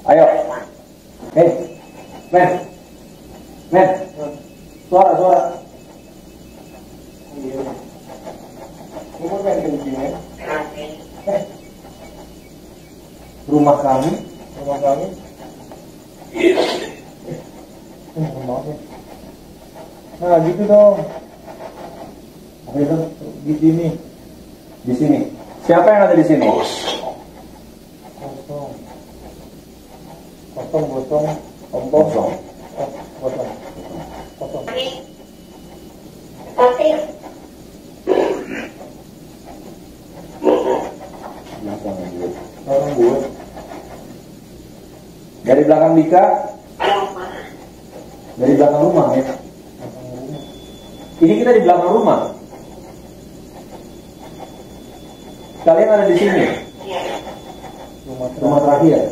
Ayo. Men. Men. Suara. Iya. Kamu pengen kencing ya? Rumah kami. Rumah kami? Maaf ya. Nah gitu dong. Apa itu? Di sini. Di sini. Siapa yang ada di sini? Kosong. Kosong. Kosong. Kosong. Kosong. Orang buat. Dari belakang Dika. Dari belakang rumah ya. Ini kita di belakang rumah. Kalian ada di sini. Rumah Rumah terakhir.